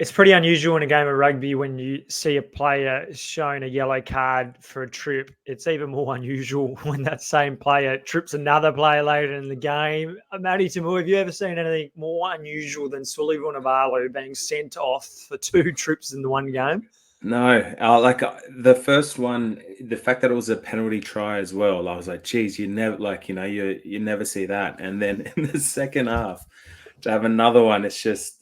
It's pretty unusual in a game of rugby when you see a player shown a yellow card for a trip. It's even more unusual when that same player trips another player later in the game. Matty Toomua, have you ever seen anything more unusual than Suliasi Vunivalu being sent off for 2 trips in the one game? No, the first one, the fact that it was a penalty try as well, I was like, geez, you never you never see that. And then in the second half to have another one, it's just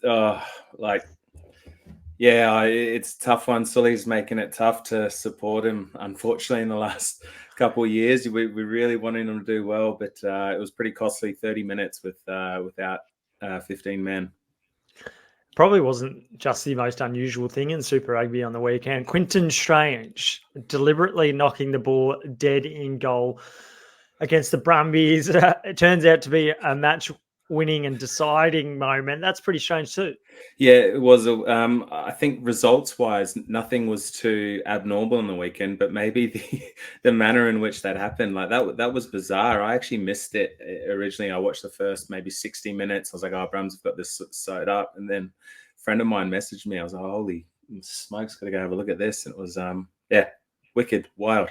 it's a tough one. Sully's making it tough to support him. Unfortunately, in the last couple of years, we really wanted him to do well, but it was pretty costly. 30 minutes without 15 men. Probably wasn't just the most unusual thing in Super Rugby on the weekend. Quinton Strange deliberately knocking the ball dead in goal against the Brumbies. It turns out to be a match-winning and deciding moment. That's pretty strange too. Yeah, it was. I think results-wise, nothing was too abnormal on the weekend, but maybe the manner in which that happened, like that was bizarre. I actually missed it originally. I watched the first maybe 60 minutes. I was like, "Oh, Brums have got this sewed up," and then a friend of mine messaged me. I was like, "Holy smokes, gotta go have a look at this." And it was wicked, wild.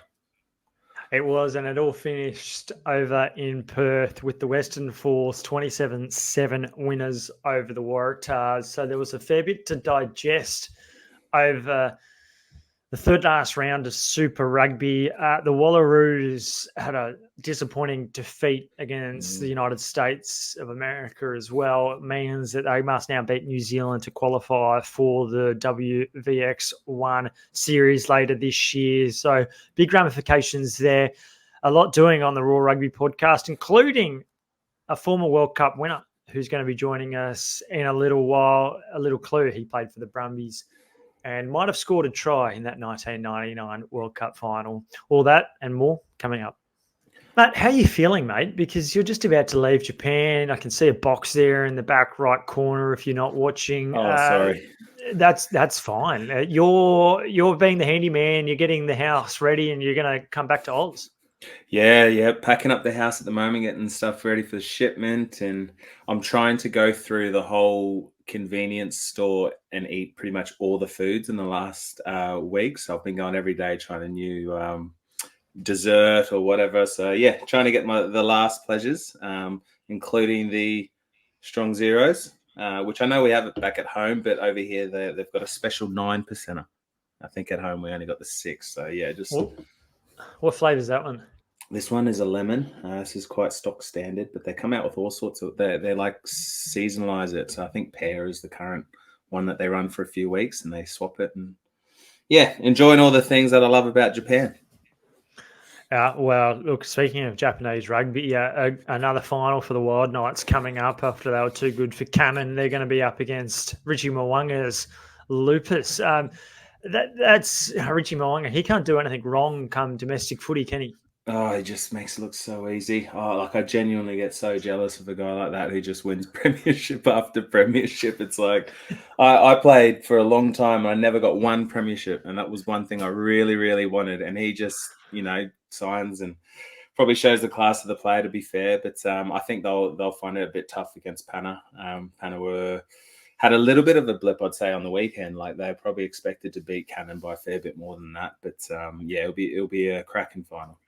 It was, and it all finished over in Perth with the Western Force 27-7 winners over the Waratahs. So there was a fair bit to digest over the third last round of Super Rugby. The Wallaroos had a disappointing defeat against the United States of America as well. It means that they must now beat New Zealand to qualify for the WVX1 series later this year. So big ramifications there. A lot doing on the Raw Rugby podcast, including a former World Cup winner who's going to be joining us in a little while. A little clue, he played for the Brumbies and might have scored a try in that 1999 World Cup final. All that and more coming up. Matt, how are you feeling, mate? Because you're just about to leave Japan. I can see a box there in the back right corner if you're not watching. Oh, sorry. That's fine. You're being the handyman. You're getting the house ready and you're going to come back to Oz. Yeah. Packing up the house at the moment, getting stuff ready for the shipment. And I'm trying to go through the whole convenience store and eat pretty much all the foods in the last week. So I've been going every day trying a new dessert or whatever. So yeah, trying to get the last pleasures, including the strong zeros, which I know we have it back at home, but over here they've got a special 9%. I think at home we only got the 6. So yeah, just... What flavour is that one? This one is a lemon. This is quite stock standard, but they come out with all sorts of... They like seasonalize it. So I think pear is the current one that they run for a few weeks and they swap it. And yeah, enjoying all the things that I love about Japan. Well, look, speaking of Japanese rugby, another final for the Wild Knights coming up after they were too good for Cannon. They're going to be up against Richie Mwanga's Lupus. That's Richie Mwanga. He can't do anything wrong come domestic footy, can he? Oh, he just makes it look so easy. Oh, I genuinely get so jealous of a guy like that who just wins premiership after premiership. It's like I played for a long time and I never got one premiership, and that was one thing I really, really wanted. And he just, signs and probably shows the class of the player, to be fair. But I think they'll find it a bit tough against Pana. Pana had a little bit of a blip, I'd say, on the weekend. Like they're probably expected to beat Cannon by a fair bit more than that. But it'll be a cracking final.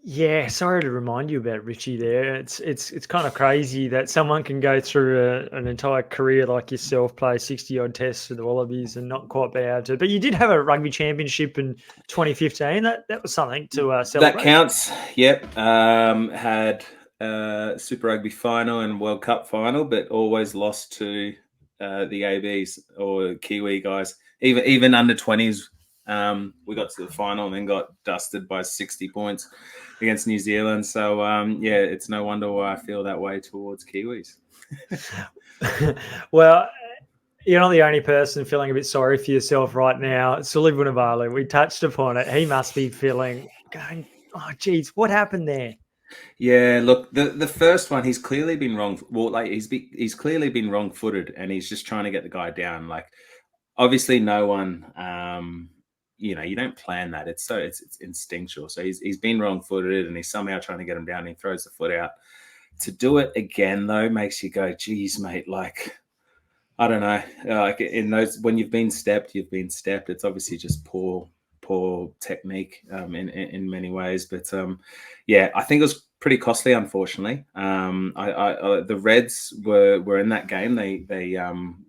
Yeah, sorry to remind you about Richie there. It's kind of crazy that someone can go through an entire career like yourself, play 60-odd tests for the Wallabies and not quite be able to. But you did have a rugby championship in 2015. That was something to celebrate. That counts. Yep. Had Super Rugby final and World Cup final, but always lost to the ABs or Kiwi guys. Even under 20s. We got to the final and then got dusted by 60 points against New Zealand. So, it's no wonder why I feel that way towards Kiwis. Well, you're not the only person feeling a bit sorry for yourself right now. Suliasi Vunivalu, we touched upon it. He must be going, oh, geez, what happened there? Yeah, look, the first one, he's clearly been wrong. Well, like he's clearly been wrong-footed and he's just trying to get the guy down. Like, obviously no one... you don't plan that. It's instinctual. So he's been wrong-footed and he's somehow trying to get him down and he throws the foot out. To do it again, though, makes you go, geez, mate, like, I don't know. Like in those, when you've been stepped, you've been stepped. It's obviously just poor technique in many ways. But yeah, I think it was pretty costly, unfortunately. The Reds were in that game. They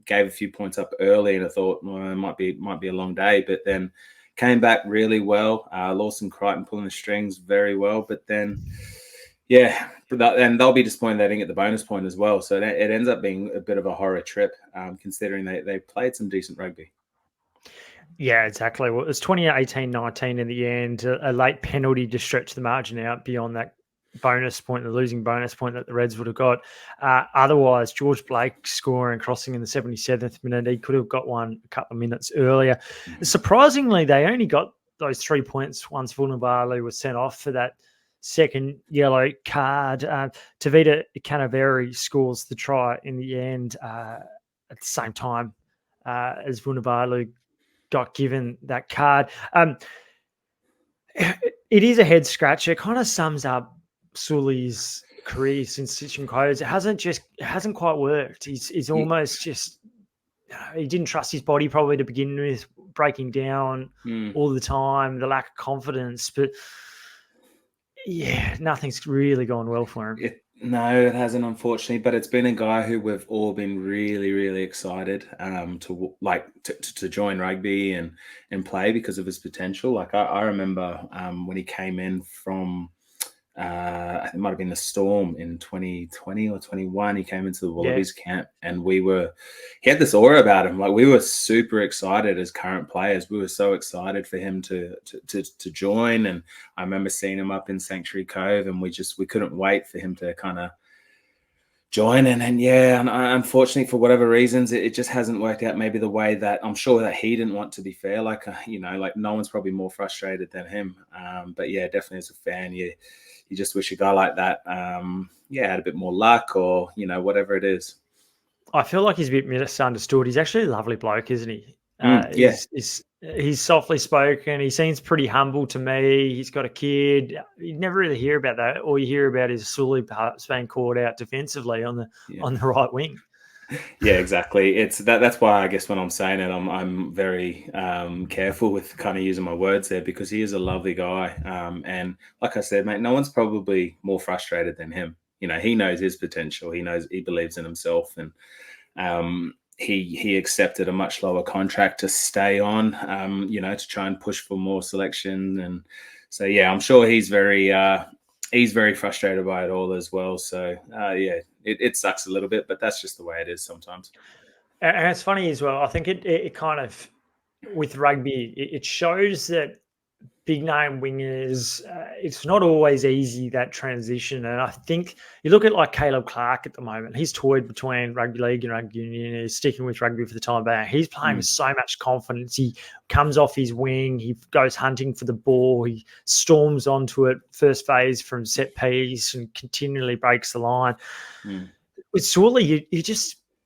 gave a few points up early, and I thought, well, it might be a long day. But then came back really well. Lawson Crichton pulling the strings very well. But then, yeah, and they'll be disappointed they didn't get the bonus point as well. So it ends up being a bit of a horror trip, considering they played some decent rugby. Yeah, exactly. Well, it was 2018-19 in the end. A late penalty to stretch the margin out beyond that bonus point, the losing bonus point that the Reds would have got. Otherwise, George Blake scoring, crossing in the 77th minute. He could have got one a couple of minutes earlier. Mm-hmm. Surprisingly, they only got those 3 points once Vunivalu was sent off for that second yellow card. Tavita Canaveri scores the try in the end at the same time as Vunivalu got given that card. It is a head scratcher. It kind of sums up Suli's career since stitching codes. It hasn't quite worked. He's almost just, he didn't trust his body probably to begin with, breaking down all the time, the lack of confidence. But yeah, nothing's really gone well for him. No, it hasn't, unfortunately. But it's been a guy who we've all been really, really excited to join rugby and play because of his potential. Like I remember when he came in from it might have been the Storm in 2020 or 21. He came into the Wallabies camp, and he had this aura about him. Like, we were super excited as current players. We were so excited for him to join. And I remember seeing him up in Sanctuary Cove, and we couldn't wait for him to kind of join. And unfortunately, for whatever reasons, it just hasn't worked out maybe the way that I'm sure that he didn't want to be fair. Like, no one's probably more frustrated than him. But yeah, definitely as a fan, you just wish a guy like that, had a bit more luck, or whatever it is. I feel like he's a bit misunderstood. He's actually a lovely bloke, isn't he? He's softly spoken. He seems pretty humble to me. He's got a kid. You never really hear about that. All you hear about is Suli perhaps being caught out defensively on the right wing. Yeah, exactly. That's why I guess when I'm saying it, I'm very careful with kind of using my words there, because he is a lovely guy. And like I said, mate, no one's probably more frustrated than him. He knows his potential. He believes in himself, and he accepted a much lower contract to stay on. To try and push for more selection. And so yeah, I'm sure he's very frustrated by it all as well. So it sucks a little bit, but that's just the way it is sometimes. And it's funny as well. I think it kind of, with rugby, it shows that big name wingers, it's not always easy, that transition. And I think you look at like Caleb Clark at the moment. He's toyed between rugby league and rugby union. He's sticking with rugby for the time being. He's playing with so much confidence. He comes off his wing. He goes hunting for the ball. He storms onto it first phase from set piece and continually breaks the line. With Suli,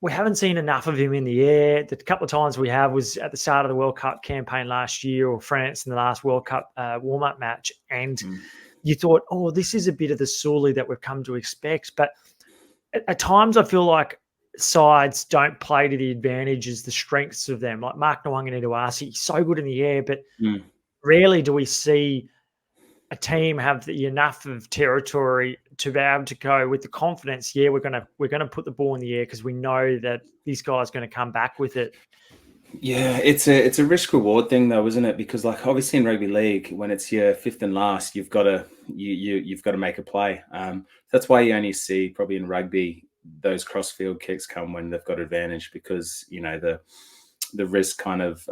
we haven't seen enough of him in the air. The couple of times we have was at the start of the World Cup campaign last year, or France in the last World Cup warm-up match. And you thought, oh, this is a bit of the Suli that we've come to expect. But at times I feel like sides don't play to the advantages, the strengths of them. Like Mark Nwanga-Nituasi, he's so good in the air, but rarely do we see a team have enough of territory to be able to go with the confidence. Yeah, we're gonna put the ball in the air because we know that this guy's going to come back with it. Yeah, it's a risk reward thing though, isn't it? Because like obviously in rugby league, when it's your fifth and last, you've got to make a play. That's why you only see probably in rugby those cross field kicks come when they've got advantage, because the risk kind of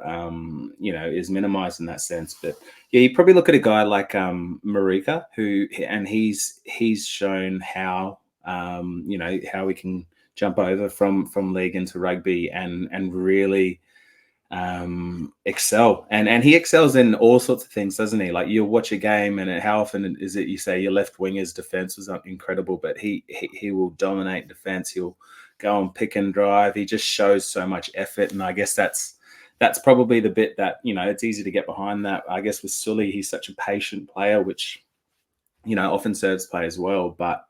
is minimized in that sense. But yeah, you probably look at a guy like Marika, he's shown how how we can jump over from league into rugby and really excel, and he excels in all sorts of things, doesn't he? Like, you'll watch a game, and how often is it you say your left winger's defense was incredible, but he will dominate defense. He'll go and pick and drive. He just shows so much effort, and I guess that's probably the bit that it's easy to get behind. That I guess with Suli, he's such a patient player, which often serves players well, but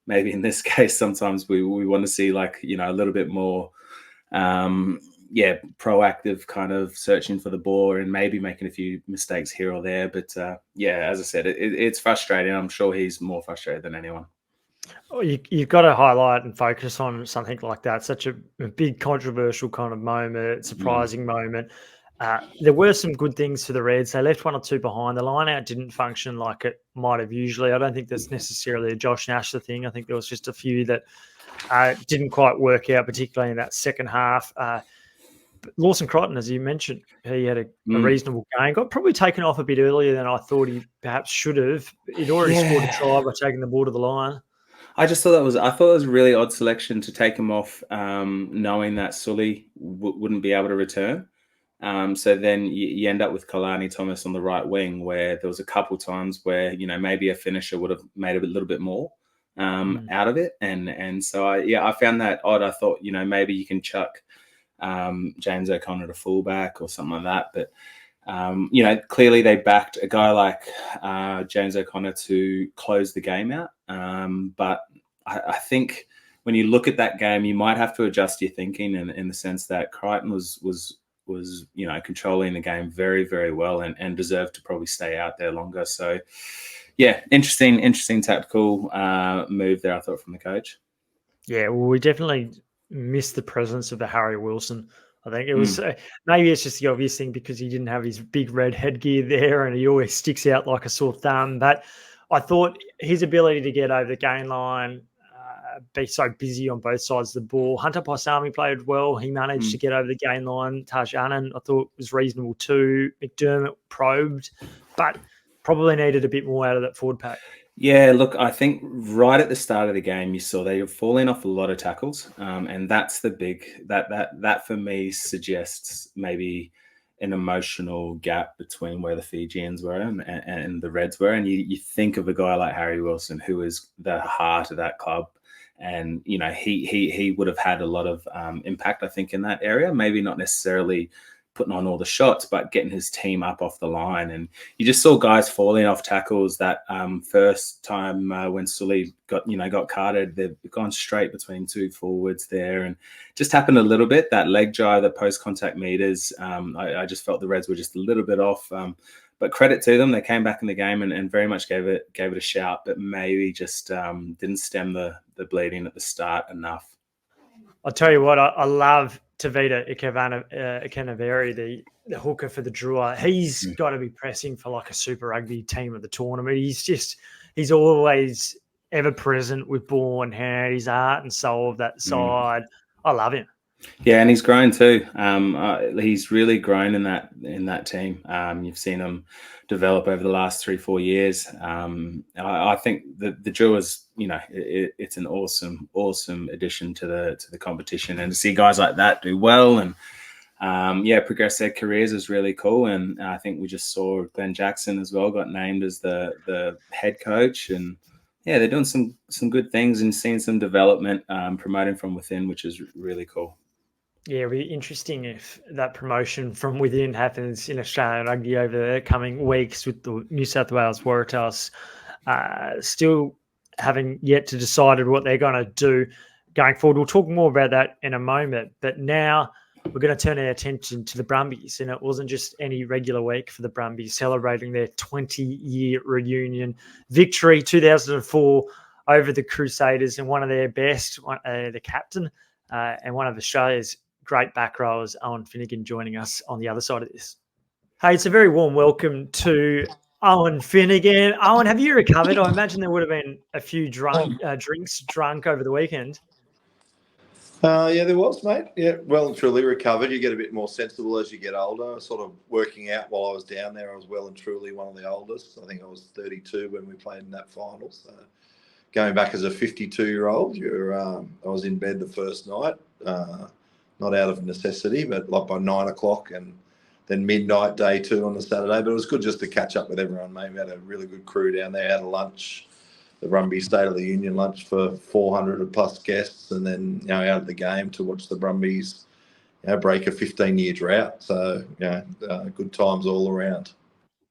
maybe in this case sometimes we want to see like a little bit more proactive kind of searching for the ball and maybe making a few mistakes here or there. But as I said, it's frustrating. I'm sure he's more frustrated than anyone. Oh, you've got to highlight and focus on something like that. Such a big controversial kind of moment, surprising moment. There were some good things for the Reds. They left 1 or 2 behind. The line out didn't function like it might have usually. I don't think that's necessarily a Josh Nasher thing. I think there was just a few that didn't quite work out, particularly in that second half. Lawson Crichton, as you mentioned, he had a reasonable game. Got probably taken off a bit earlier than I thought he perhaps should have. He'd already scored a try by taking the ball to the line. I thought it was a really odd selection to take him off, knowing that Sully wouldn't be able to return. So then you end up with Kalani Thomas on the right wing, where there was a couple times where maybe a finisher would have made a little bit more out of it, and so I found that odd. I thought maybe you can chuck James O'Connor to fullback or something like that, but. Clearly they backed a guy like James O'Connor to close the game out. But I think when you look at that game, you might have to adjust your thinking in the sense that Crichton was controlling the game very, very well and deserved to probably stay out there longer. So, interesting tactical move there, I thought, from the coach. Yeah, well, we definitely missed the presence of the Harry Wilson. I think it was maybe it's just the obvious thing because he didn't have his big red headgear there and he always sticks out like a sore thumb. But I thought his ability to get over the gain line, be so busy on both sides of the ball. Hunter Paisami played well. He managed to get over the gain line. Taj Annan, I thought, was reasonable too. McDermott probed, but probably needed a bit more out of that forward pack. Yeah, look, I think right at the start of the game, you saw they were falling off a lot of tackles, and that's the big that for me suggests maybe an emotional gap between where the Fijians were and the Reds were. And you think of a guy like Harry Wilson, who is the heart of that club, and he would have had a lot of impact, I think, in that area. Maybe not necessarily putting on all the shots, but getting his team up off the line. And you just saw guys falling off tackles that first time when Sully got carded, they've gone straight between 2 forwards there, and just happened a little bit. That leg jar, the post-contact meters, I just felt the Reds were just a little bit off. But credit to them, they came back in the game and very much gave it a shout, but maybe just didn't stem the bleeding at the start enough. I'll tell you what, I love Tavita Ikenaveri, the hooker for the Drua. He's got to be pressing for like a Super Rugby team of the tournament. He's always ever present with ball in hand. He's heart and soul of that side. I love him. Yeah, and he's grown too. He's really grown in that team. You've seen him develop over the last 3-4 years. I think the Druas, it's an awesome addition to the competition, and to see guys like that do well and progress their careers is really cool. And I think we just saw Glenn Jackson as well got named as the head coach, and they're doing some good things and seeing some development, promoting from within, which is really cool. Yeah, it'll be interesting if that promotion from within happens in Australian rugby over the coming weeks with the New South Wales Waratahs still having yet to decide what they're going to do going forward. We'll talk more about that in a moment, but now we're going to turn our attention to the Brumbies, and it wasn't just any regular week for the Brumbies, celebrating their 20-year reunion victory, 2004, over the Crusaders, and one of their best, the captain, and one of Australia's great back rowers, Owen Finegan, joining us on the other side of this. Hey, it's a very warm welcome to Owen Finegan. Owen, have you recovered? I imagine there would have been a few drinks drunk over the weekend. Yeah, there was, mate. Yeah, well and truly recovered. You get a bit more sensible as you get older. Sort of working out while I was down there, I was well and truly one of the oldest. I think I was 32 when we played in that final. So going back as a 52-year-old, I was in bed the first night. Not out of necessity, but like by 9 o'clock, and then midnight day 2 on the Saturday. But it was good just to catch up with everyone, mate. We had a really good crew down there, had a lunch, the Brumbies State of the Union lunch for 400 plus guests, and then out of the game to watch the Brumbies break a 15-year drought. So good times all around.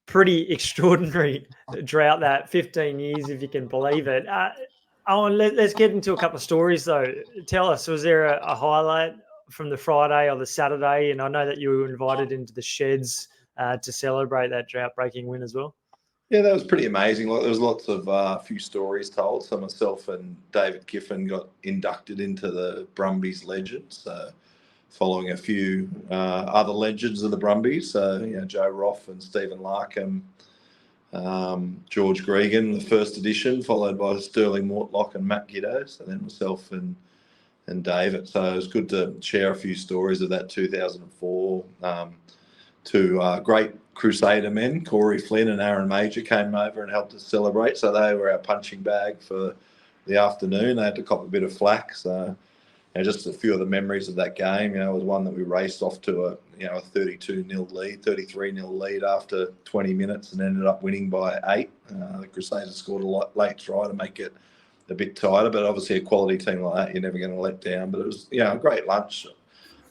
Pretty extraordinary drought, that 15 years, if you can believe it. Owen, let's get into a couple of stories though. Tell us, was there a highlight from the Friday or the Saturday, and I know that you were invited into the sheds to celebrate that drought-breaking win as well. Yeah, that was pretty amazing. There was lots of few stories told. So myself and David Kiffin got inducted into the Brumbies Legends, following a few other legends of the Brumbies. So, Joe Roff and Stephen Larkham, George Gregan, the first edition, followed by Sterling Mortlock and Matt Giddos, and then myself and David. So it was good to share a few stories of that 2004. Two great Crusader men, Corey Flynn and Aaron Major, came over and helped us celebrate. So they were our punching bag for the afternoon. They had to cop a bit of flack. So just a few of the memories of that game. It was one that we raced off to a 32-0 lead, 33-0 lead after 20 minutes and ended up winning by 8. The Crusaders scored a late try to make it a bit tighter, but obviously a quality team like that, you're never going to let down. But it was a great lunch.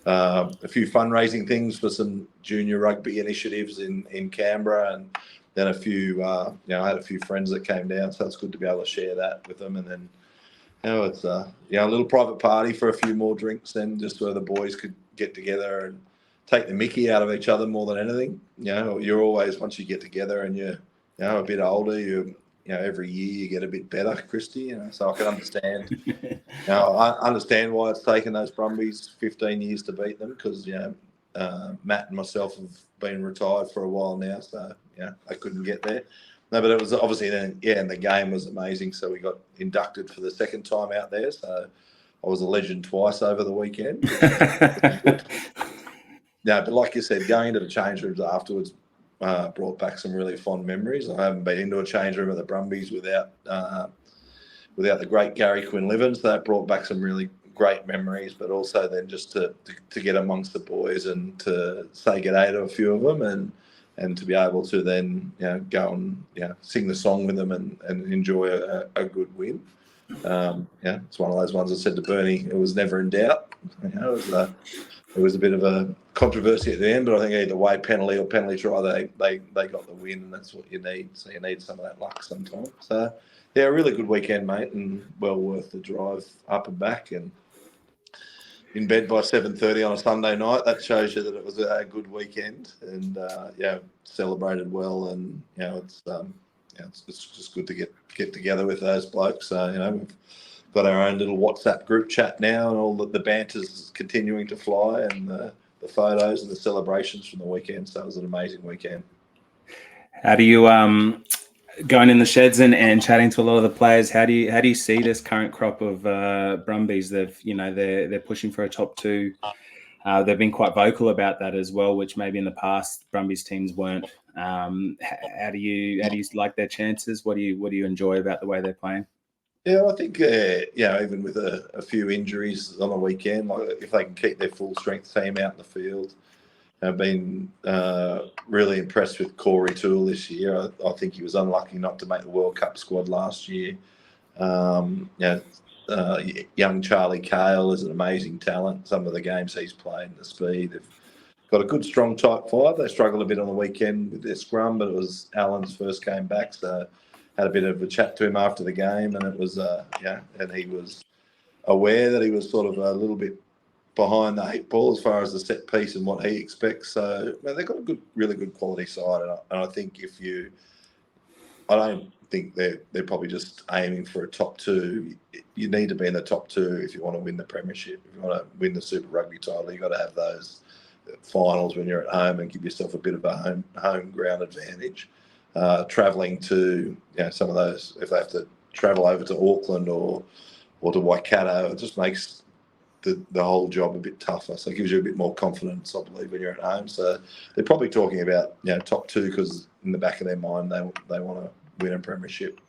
A few fundraising things for some junior rugby initiatives in Canberra, and then a few, I had a few friends that came down, so it's good to be able to share that with them. And then, it's a little private party for a few more drinks, then just where the boys could get together and take the mickey out of each other more than anything. You're always, once you get together and you're, a bit older, every year you get a bit better, Christy. So I can understand. I understand why it's taken those Brumbies 15 years to beat them, because Matt and myself have been retired for a while now, so I couldn't get there. No, but it was obviously then, and the game was amazing. So we got inducted for the second time out there. So I was a legend twice over the weekend. But like you said, going into the change rooms afterwards brought back some really fond memories. I haven't been into a change room of the Brumbies without the great Gary Quinn-Livens. So that brought back some really great memories, but also then just to get amongst the boys and to say g'day to a few of them and to be able to then go and sing the song with them and enjoy a good win. It's one of those ones I said to Bernie, it was never in doubt. It was a bit of a controversy at the end, but I think either way, penalty or penalty try, they got the win, and that's what you need. So you need some of that luck sometimes. So a really good weekend, mate, and well worth the drive up and back, and in bed by 7:30 on a Sunday night. That shows you that it was a good weekend, and celebrated well, and it's just good to get together with those blokes. So we've got our own little WhatsApp group chat now, and all the banter's continuing to fly, and the photos and the celebrations from the weekend. So it was an amazing weekend. How do you going in the sheds and chatting to a lot of the players? How do you see this current crop of Brumbies? They're pushing for a top 2. They've been quite vocal about that as well, which maybe in the past Brumbies teams weren't. How do you like their chances? What do you enjoy about the way they're playing? Yeah, I think even with a few injuries on the weekend, like if they can keep their full strength team out in the field. I've been really impressed with Corey Toole this year. I think he was unlucky not to make the World Cup squad last year. Young Charlie Cale is an amazing talent. Some of the games he's played, the speed. They've got a good, strong type 5. They struggled a bit on the weekend with their scrum, but it was Alan's first game back, so had a bit of a chat to him after the game, and it was and he was aware that he was sort of a little bit behind the 8 ball as far as the set piece and what he expects. So they've got a really good quality side, and I think I don't think they're probably just aiming for a top 2. You need to be in the top 2 if you want to win the premiership. If you want to win the Super Rugby title, you've got to have those finals when you're at home and give yourself a bit of a home ground advantage. Travelling to some of those, if they have to travel over to Auckland or to Waikato, it just makes the whole job a bit tougher. So it gives you a bit more confidence, I believe, when you're at home. So they're probably talking about top 2 because in the back of their mind they want to win a premiership.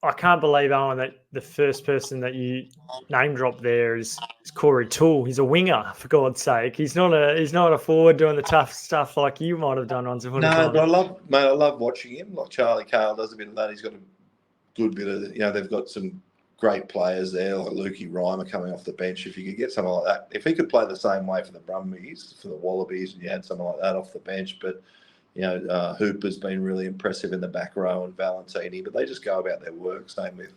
I can't believe, Owen, that the first person that you name dropped there is Corey Toole. He's a winger, for God's sake. He's not a forward doing the tough stuff like you might have done once upon a time. No, but I love watching him. Like Charlie Cale does a bit of that. He's got a good bit of they've got some great players there, like Lukey Reimer coming off the bench. If you could get someone like that, if he could play the same way for the Brumbies, for the Wallabies, and you had someone like that off the bench, but Hooper's been really impressive in the back row and Valentini, but they just go about their work. Same with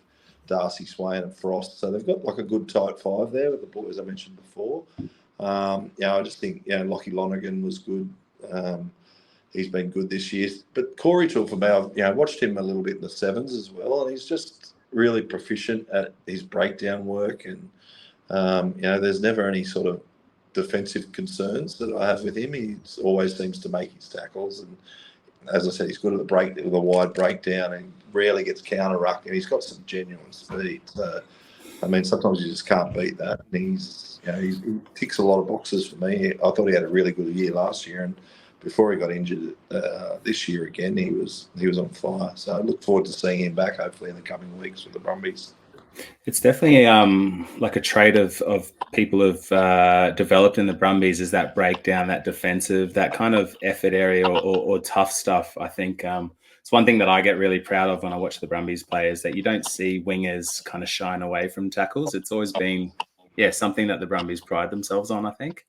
Darcy, Swain and Frost. So they've got like a good tight five there with the boys I mentioned before. I just think, Lockie Lonergan was good. He's been good this year. But Corey Toole for me, I've watched him a little bit in the sevens as well, and he's just really proficient at his breakdown work. And, there's never any sort of defensive concerns that I have with him. He always seems to make his tackles. And as I said, he's good at the wide breakdown and rarely gets counter-rucked. And he's got some genuine speed. So, sometimes you just can't beat that. And he ticks a lot of boxes for me. I thought he had a really good year last year, and before he got injured this year again, he was on fire. So I look forward to seeing him back, hopefully in the coming weeks with the Brumbies. It's definitely like a trait of people have developed in the Brumbies, is that breakdown, that defensive, that kind of effort area or tough stuff. I think it's one thing that I get really proud of when I watch the Brumbies play, is that you don't see wingers kind of shying away from tackles. It's always been, something that the Brumbies pride themselves on, I think.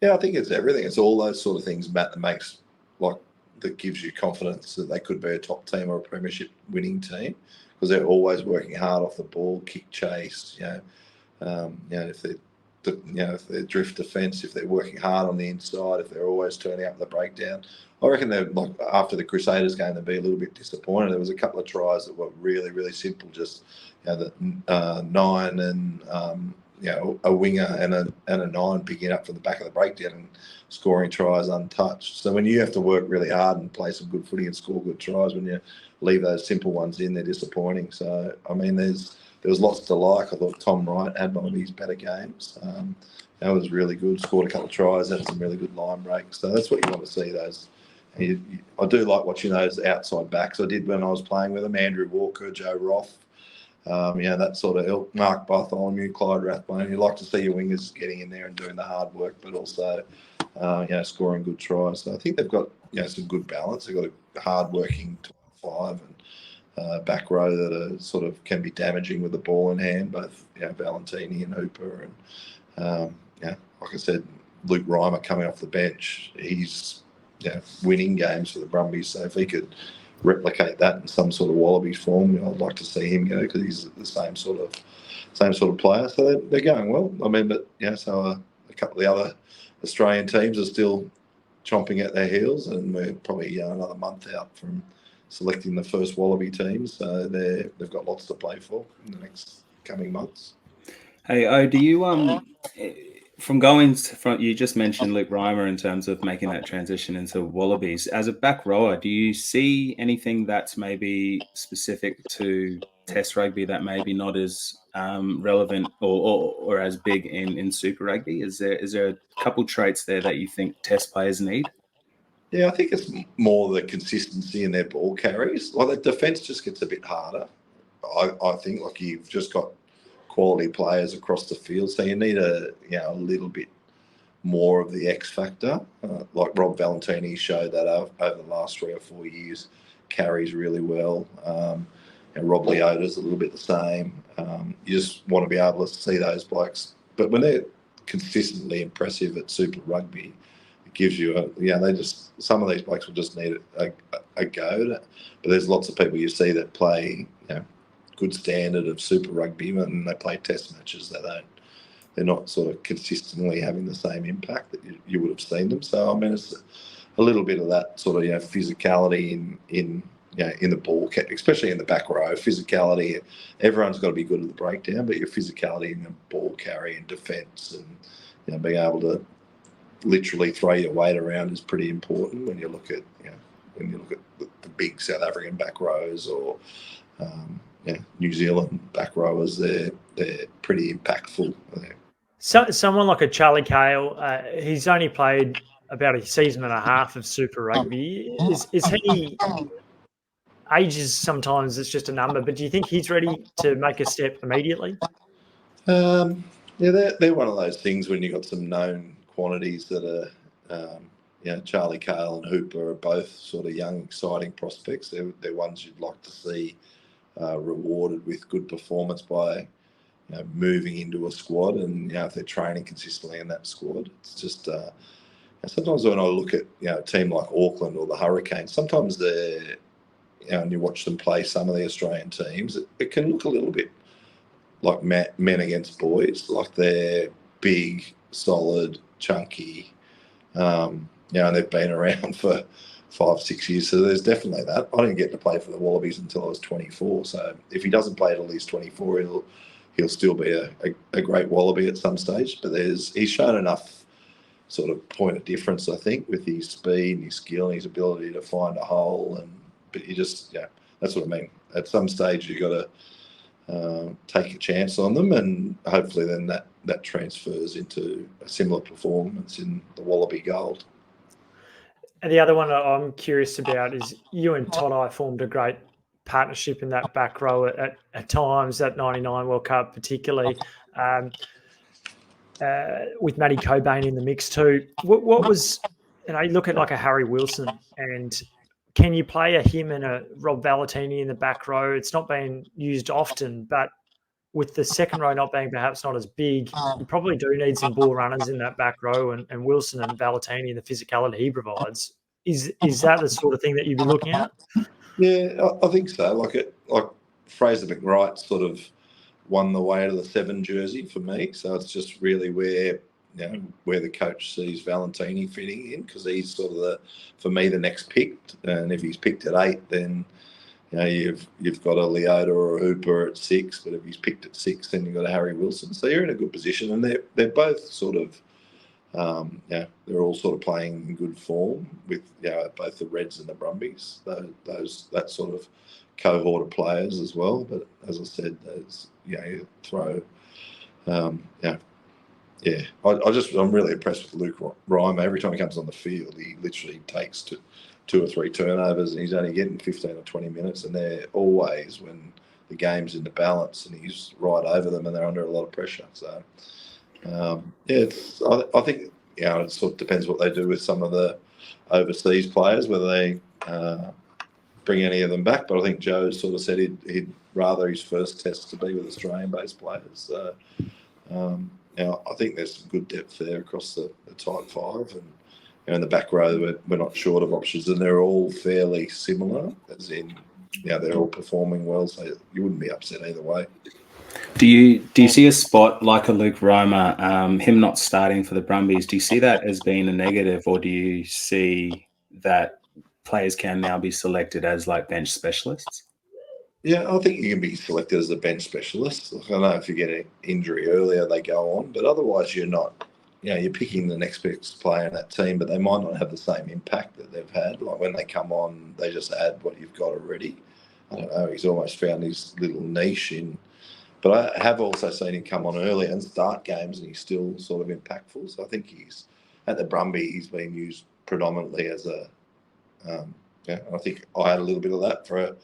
Yeah, I think it's everything. It's all those sort of things, Matt, that gives you confidence that they could be a top team or a premiership winning team, because they're always working hard off the ball, kick chase. If they're drift defence, if they're working hard on the inside, if they're always turning up the breakdown. I reckon they're after the Crusaders game, they'd be a little bit disappointed. There was a couple of tries that were really, really simple, just the 9 and a winger and a 9 picking up from the back of the breakdown and scoring tries untouched. So when you have to work really hard and play some good footy and score good tries, when you leave those simple ones in, they're disappointing. So there was lots to like. I thought Tom Wright had one of his better games. That was really good. Scored a couple of tries, had some really good line breaks. So that's what you want to see. Those. I do like watching those outside backs. I did when I was playing with them. Andrew Walker, Joe Roth. That sort of ilk. Mark Bartholomew, Clyde Rathbone. You like to see your wingers getting in there and doing the hard work, but also, scoring good tries. So I think they've got, some good balance. They've got a hard-working 5 and back row that are sort of can be damaging with the ball in hand, both, Valentini and Hooper. And, like I said, Luke Reimer coming off the bench, he's, winning games for the Brumbies. So if he could replicate that in some sort of Wallabies form, I'd like to see him go, because he's the same sort of player. So they're going well. So a couple of the other Australian teams are still chomping at their heels, and we're probably another month out from selecting the first Wallaby team. So they've got lots to play for in the next coming months. Hey, do you you just mentioned Luke Reimer in terms of making that transition into Wallabies. As a back rower, do you see anything that's maybe specific to Test rugby that maybe not as relevant or as big in Super Rugby? Is there a couple traits there that you think Test players need? Yeah, I think it's more the consistency in their ball carries. Like, the defence just gets a bit harder. I think, like, you've just got quality players across the field, so you need a little bit more of the X factor. Like Rob Valentini showed that over the last 3 or 4 years, carries really well. And Rob Leota's a little bit the same. You just want to be able to see those blokes, but when they're consistently impressive at Super Rugby, it gives you some of these blokes will just need a go. But there's lots of people you see that play, good standard of Super Rugby, and they play Test matches. They're not sort of consistently having the same impact that you would have seen them. So it's a little bit of that sort of physicality in the ball, especially in the back row. Physicality, everyone's got to be good at the breakdown, but your physicality in the ball carry and defence, and being able to literally throw your weight around is pretty important when you look at the big South African back rows or New Zealand back rowers. They're pretty impactful. So someone like a Charlie Cale, he's only played about a season and a half of Super Rugby. Is he? Ages sometimes it's just a number, but do you think he's ready to make a step immediately? They're one of those things when you've got some known quantities that are, Charlie Cale and Hooper are both sort of young, exciting prospects. They're ones you'd like to see rewarded with good performance by moving into a squad, and if they're training consistently in that squad. It's just sometimes when I look at a team like Auckland or the Hurricanes, sometimes they're and you watch them play some of the Australian teams, it can look a little bit like men against boys. Like they're big, solid, chunky. And they've been around for 5-6 years. So there's definitely that. I didn't get to play for the Wallabies until I was 24. So if he doesn't play till he's 24, he'll still be a great Wallaby at some stage. But he's shown enough sort of point of difference, I think, with his speed and his skill and his ability to find a hole. But you just, that's what I mean. At some stage, you've got to take a chance on them, and hopefully then that transfers into a similar performance in the Wallaby Gold. And the other one I'm curious about is you and Todai formed a great partnership in that back row at times, that 99 World Cup particularly, with Matty Cobain in the mix too. What was, you look at like a Harry Wilson, and can you play him and a Rob Valentini in the back row? It's not being used often, but with the second row not being perhaps not as big, you probably do need some ball runners in that back row, and Wilson and Valentini and the physicality he provides. Is that the sort of thing that you'd be looking at? Yeah, I think so. Like Fraser McWright sort of won the way to the 7 jersey for me. So it's just really where the coach sees Valentini fitting in, because he's sort of for me the next picked. And if he's picked at 8, then you've got a Leota or a Hooper at 6, but if he's picked at 6, then you've got a Harry Wilson. So you're in a good position, and they're both sort of, they're all sort of playing in good form with both the Reds and the Brumbies. That sort of cohort of players as well. But as I said, you throw, I'm really impressed with Luke Reimer. Every time he comes on the field, he literally takes two or three turnovers, and he's only getting 15 or 20 minutes, and they're always when the game's in the balance, and he's right over them, and they're under a lot of pressure. So, I think it sort of depends what they do with some of the overseas players, whether they bring any of them back. But I think Joe sort of said he'd rather his first test to be with Australian-based players. So, I think there's some good depth there across the tight 5, and in the back row, we're not short of options, and they're all fairly similar, as in, they're all performing well, so you wouldn't be upset either way. Do you see a spot like a Luke Reimer, him not starting for the Brumbies? Do you see that as being a negative, or do you see that players can now be selected as like bench specialists? Yeah, I think you can be selected as a bench specialist. I know if you get an injury earlier, they go on, but otherwise you're not. You're picking the next best player in that team, but they might not have the same impact that they've had. Like when they come on, they just add what you've got already. I don't know. He's almost found his little niche in. But I have also seen him come on early and start games, and he's still sort of impactful. So I think he's at the Brumbies. He's been used predominantly as a. I think I had a little bit of that for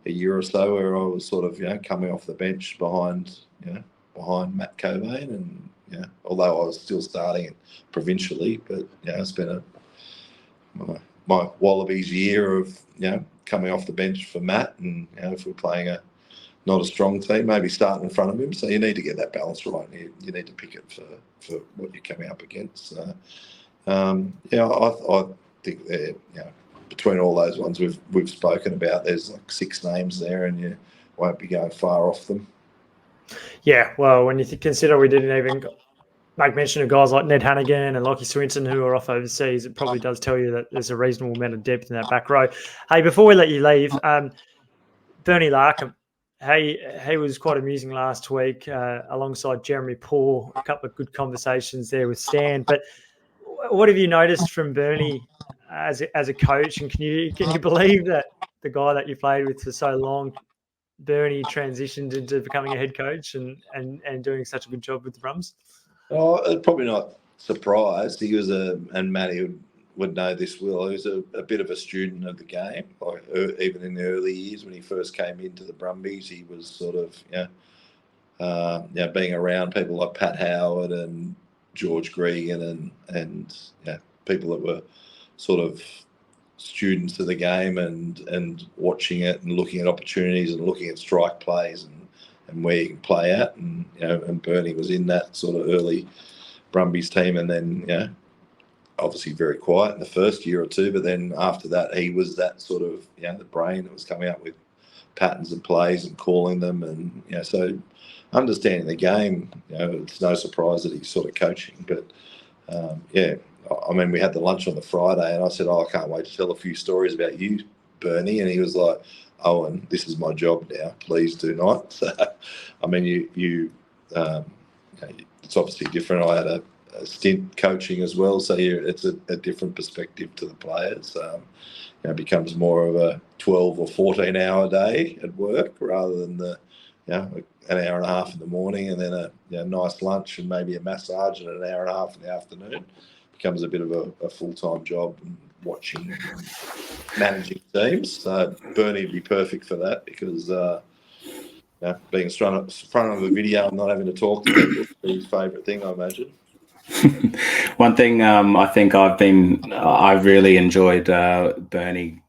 a year or so, where I was sort of coming off the bench behind Matt Cobain, and although I was still starting provincially, but it's been my Wallabies year of coming off the bench for Matt, and if we're playing not a strong team, maybe starting in front of him. So you need to get that balance right. You need to pick it for what you're coming up against. So, I think they're between all those ones we've spoken about, there's like 6 names there, and you won't be going far off them. Yeah, well, when you consider we didn't even make mention of guys like Ned Hannigan and Lockie Swinton who are off overseas, it probably does tell you that there's a reasonable amount of depth in that back row. Hey, before we let you leave, Bernie Larkham, he was quite amusing last week alongside Jeremy Paul. A couple of good conversations there with Stan. But what have you noticed from Bernie as a coach? And can you believe that the guy that you played with for so long, Bernie, transitioned into becoming a head coach and doing such a good job with the Brums? Oh, probably not surprised. He was and Matty would know this, Will. He was a bit of a student of the game. Like even in the early years when he first came into the Brumbies, he was sort of being around people like Pat Howard and George Gregan and people that were sort of students of the game and watching it and looking at opportunities and looking at strike plays and where you can play at, and Bernie was in that sort of early Brumbies team, and then obviously very quiet in the first year or two, but then after that he was that sort of the brain that was coming up with patterns and plays and calling them, and so understanding the game, it's no surprise that he's sort of coaching. But I mean, we had the lunch on the Friday, and I said, I can't wait to tell a few stories about you, Bernie. And he was like, Owen, this is my job now. Please do not. So, I mean, it's obviously different. I had a stint coaching as well, so it's a different perspective to the players. It becomes more of a 12 or 14 hour day at work rather than an hour and a half in the morning and then a nice lunch and maybe a massage and an hour and a half in the afternoon. Becomes a bit of a full-time job and watching, managing teams. So Bernie would be perfect for that because being in front of a video and not having to talk to people would be his favourite thing, I imagine. One thing I think I've really enjoyed Bernie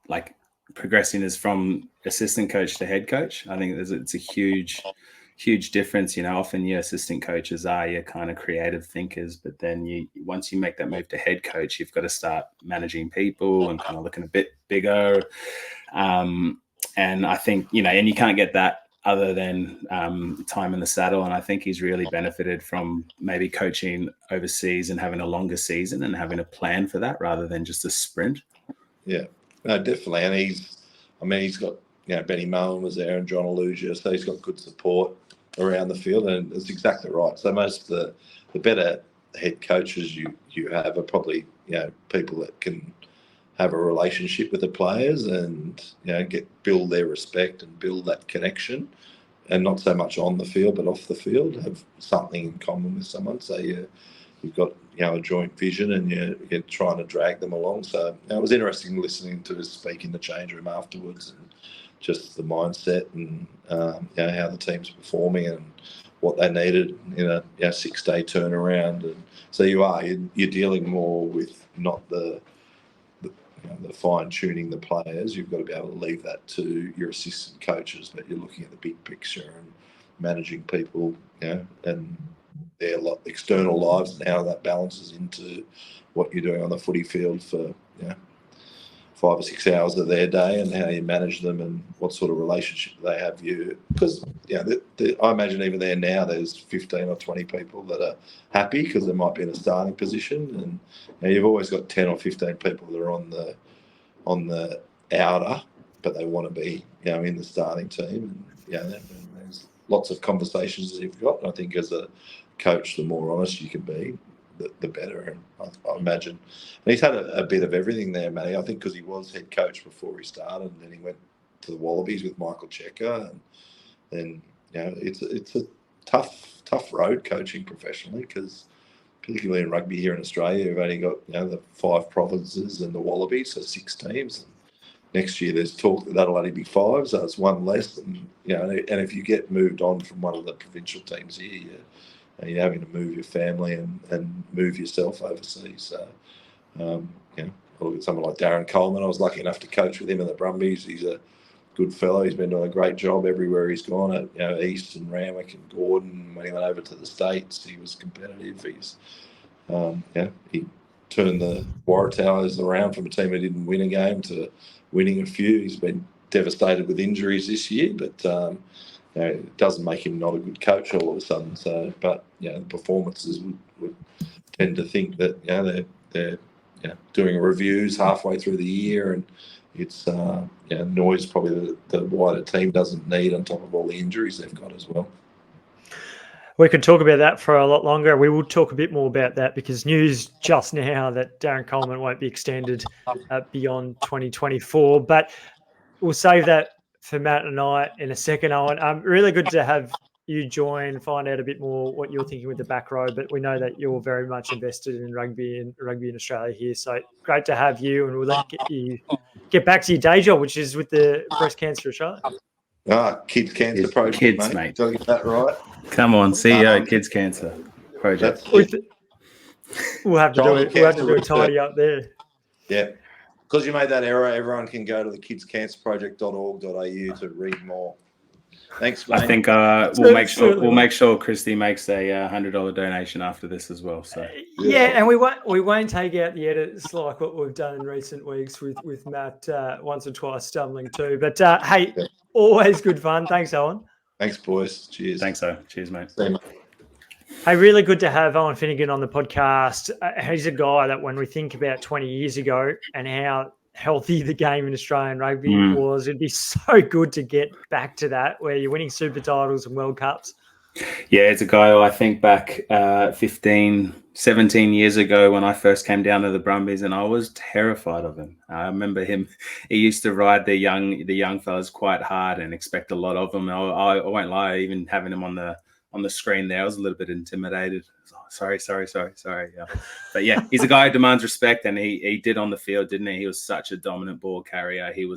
progressing is from assistant coach to head coach. I think it's a huge difference. Often your assistant coaches are your kind of creative thinkers, but then once you make that move to head coach, you've got to start managing people and kind of looking a bit bigger. And I think, and you can't get that other than time in the saddle. And I think he's really benefited from maybe coaching overseas and having a longer season and having a plan for that rather than just a sprint. Yeah, no, definitely. And he's got, Benny Mullen was there and John Aluja, so he's got good support around the field, and it's exactly right. So most of the better head coaches you have are probably, people that can have a relationship with the players and, build their respect and build that connection, and not so much on the field, but off the field, have something in common with someone. So you've got, a joint vision and you're trying to drag them along. So it was interesting listening to us speak in the change room afterwards and just the mindset and, how the team's performing and what they needed in a 6-day turnaround. And so you're dealing more with not the fine tuning the players. You've got to be able to leave that to your assistant coaches, but you're looking at the big picture and managing people, and their external lives and how that balances into what you're doing on the footy field for 5 or 6 hours of their day, and how you manage them and what sort of relationship they have because I imagine even there now there's 15 or 20 people that are happy because they might be in a starting position, and you've always got 10 or 15 people that are on the outer, but they want to be in the starting team. And there's lots of conversations that you've got. And I think as a coach, the more honest you can be, the better. And I imagine, and he's had a bit of everything there, Matty. I think because he was head coach before he started, and then he went to the Wallabies with Michael Checker, and then it's a tough road coaching professionally, because particularly in rugby here in Australia, you've only got the 5 provinces and the Wallabies, so 6 teams. Next year there's talk that'll only be 5, so it's 1 less. And and if you get moved on from one of the provincial teams here, you're having to move your family and move yourself overseas. So, I look at someone like Darren Coleman. I was lucky enough to coach with him in the Brumbies. He's a good fellow. He's been doing a great job everywhere he's gone at, East and Randwick and Gordon. When he went over to the States, he was competitive. He turned the Waratahs around from a team that didn't win a game to winning a few. He's been devastated with injuries this year, but it doesn't make him not a good coach all of a sudden. So, but the performances would tend to think that they're doing reviews halfway through the year, and it's noise probably the wider team doesn't need on top of all the injuries they've got as well. We could talk about that for a lot longer. We will talk a bit more about that because news just now that Darren Coleman won't be extended beyond 2024. But we'll save that for Matt and I in a second, Owen. Really good to have you join, find out a bit more what you're thinking with the back row. But we know that you're very much invested in rugby in Australia here. So great to have you, and we'll you get back to your day job, which is with the Breast Cancer Australia. Kids Cancer Project, kids, mate. Did I get that right? Come on, CEO Kids Cancer Project. We'll have to do it. We'll have to do a tidy up there. Yeah. Because you made that error, everyone can go to the kidscancerproject.org.au to read more. Thanks, mate. I think we'll make sure Christy makes a $100 donation after this as well. So and we won't take out the edits like what we've done in recent weeks with Matt once or twice stumbling too. But hey, always good fun. Thanks, Owen. Thanks, boys. Cheers. Thanks, though. Cheers, mate. See you, mate. Hey, really good to have Owen Finegan on the podcast. He's a guy that when we think about 20 years ago and how healthy the game in Australian rugby was, it'd be so good to get back to that where you're winning super titles and World Cups. Yeah, it's a guy who I think back 15, 17 years ago when I first came down to the Brumbies, and I was terrified of him. I remember him. He used to ride the young fellas quite hard and expect a lot of them. I won't lie, even having him on the screen there, I was a little bit intimidated. Sorry. Yeah. But yeah, he's a guy who demands respect, and he did on the field, didn't he? He was such a dominant ball carrier. He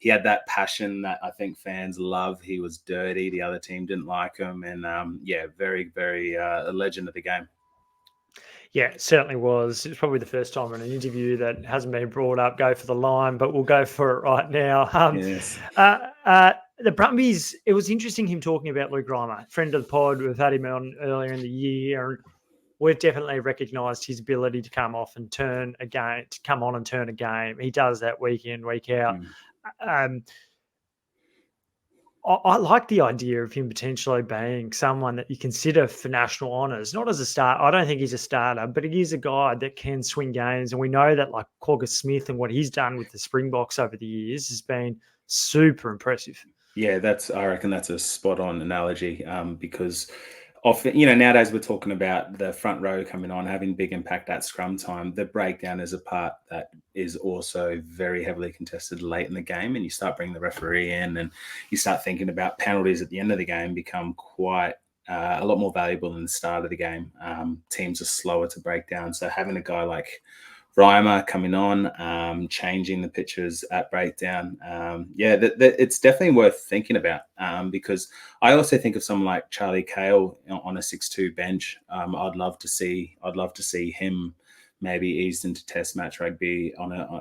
had that passion that I think fans love. He was dirty. The other team didn't like him. And very, very a legend of the game. Yeah, it certainly was. It's probably the first time in an interview that hasn't been brought up, go for the line, but we'll go for it right now. Yes. The Brumbies, it was interesting him talking about Luke Reimer, friend of the pod. We've had him on earlier in the year, and we've definitely recognised his ability to come on and turn a game. He does that week in, week out. I like the idea of him potentially being someone that you consider for national honours, not as a start. I don't think he's a starter, but he is a guy that can swing games. And we know that like Quagga Smith and what he's done with the Springboks over the years has been super impressive. Yeah, I reckon that's a spot on analogy because often, nowadays we're talking about the front row coming on, having big impact at scrum time. The breakdown is a part that is also very heavily contested late in the game, and you start bringing the referee in and you start thinking about penalties at the end of the game become quite a lot more valuable than the start of the game. Teams are slower to break down. So having a guy like Reimer coming on, changing the pitches at breakdown. It's definitely worth thinking about because I also think of someone like Charlie Cale on a 6-2 bench. I'd love to see him maybe eased into Test match rugby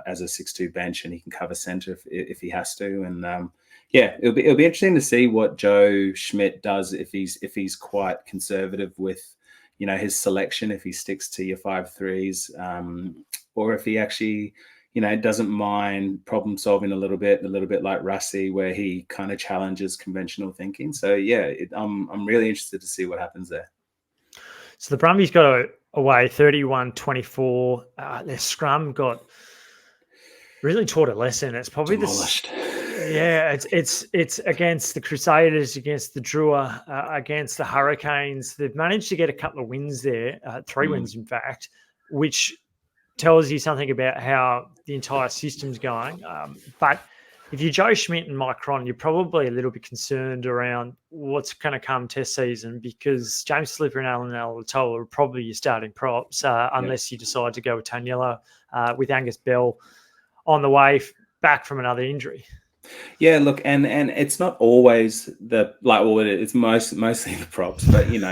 as a 6-2 bench, and he can cover centre if he has to. And it'll be interesting to see what Joe Schmidt does if he's quite conservative with his selection, if he sticks to your 5-3s, or if he actually, doesn't mind problem solving a little bit like Rusty, where he kind of challenges conventional thinking. So I'm really interested to see what happens there. So the Brumbies got away 31-24. Their scrum got really taught a lesson. It's probably demolished. It's against the Crusaders, against the Drua, against the Hurricanes. They've managed to get a couple of wins there, 3 wins in fact, which tells you something about how the entire system's going. But if you're Joe Schmidt and Mike Cron, you're probably a little bit concerned around what's going to come test season, because James Slipper and Alan Alatoa are probably your starting props, unless you decide to go with Taniela, with Angus Bell on the way back from another injury. Yeah, look, and it's not always it's mostly the props, but your